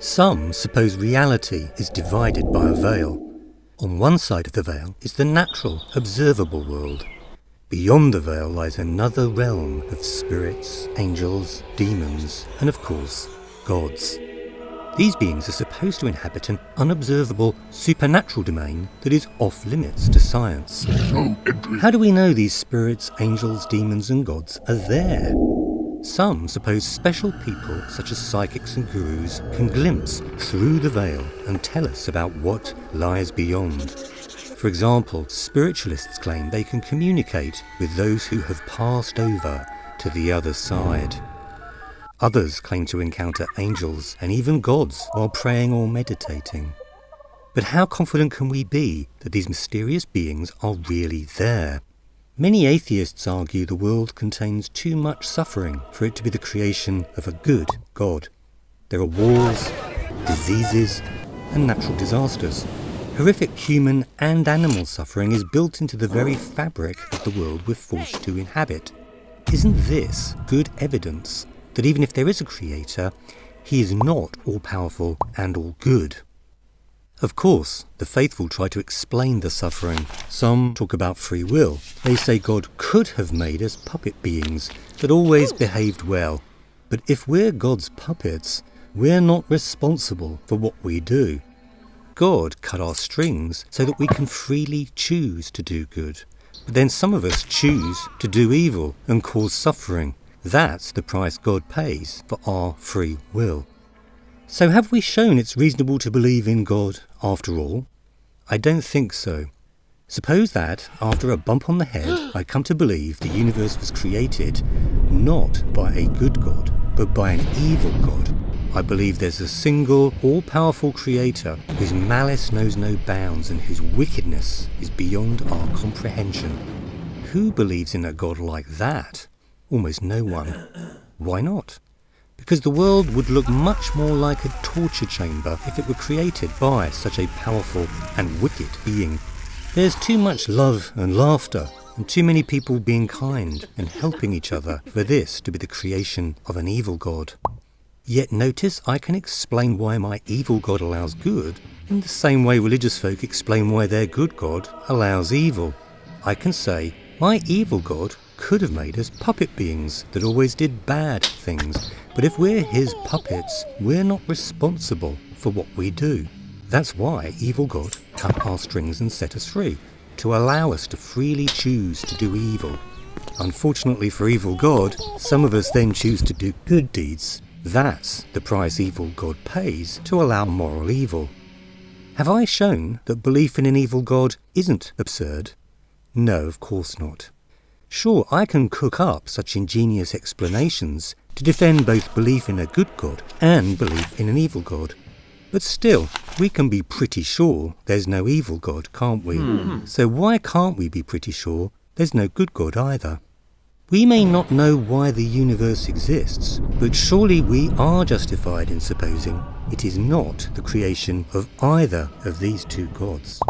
Some suppose reality is divided by a veil. On one side of the veil is the natural, observable world. Beyond the veil lies another realm of spirits, angels, demons, and of course, gods. These beings are supposed to inhabit an unobservable, supernatural domain that is off limits to science. How do we know these spirits, angels, demons, and gods are there? Some suppose special people, such as psychics and gurus, can glimpse through the veil and tell us about what lies beyond. For example, spiritualists claim they can communicate with those who have passed over to the other side. Others claim to encounter angels and even gods while praying or meditating. But how confident can we be that these mysterious beings are really there? Many atheists argue the world contains too much suffering for it to be the creation of a good God. There are wars, diseases, and natural disasters. Horrific human and animal suffering is built into the very fabric of the world we're forced to inhabit. Isn't this good evidence that even if there is a creator, he is not all-powerful and all-good? Of course, the faithful try to explain the suffering. Some talk about free will. They say God could have made us puppet beings that always behaved well. But if we're God's puppets, we're not responsible for what we do. God cut our strings so that we can freely choose to do good. But then some of us choose to do evil and cause suffering. That's the price God pays for our free will. So have we shown it's reasonable to believe in God after all? I don't think so. Suppose that, after a bump on the head, I come to believe the universe was created not by a good God, but by an evil God. I believe there's a single, all-powerful creator whose malice knows no bounds and whose wickedness is beyond our comprehension. Who believes in a God like that? Almost no one. Why not? Because the world would look much more like a torture chamber if it were created by such a powerful and wicked being. There's too much love and laughter, and too many people being kind and helping each other for this to be the creation of an evil God. Yet notice I can explain why my evil God allows good in the same way religious folk explain why their good God allows evil. I can say, my evil God could have made us puppet beings that always did bad things, but if we're his puppets, we're not responsible for what we do. That's why evil God cut our strings and set us free, to allow us to freely choose to do evil. Unfortunately for evil God, some of us then choose to do good deeds. That's the price evil God pays to allow moral evil. Have I shown that belief in an evil God isn't absurd? No, of course not. Sure, I can cook up such ingenious explanations to defend both belief in a good God and belief in an evil God. But still, we can be pretty sure there's no evil God, can't we? So why can't we be pretty sure there's no good God either? We may not know why the universe exists, but surely we are justified in supposing it is not the creation of either of these two gods.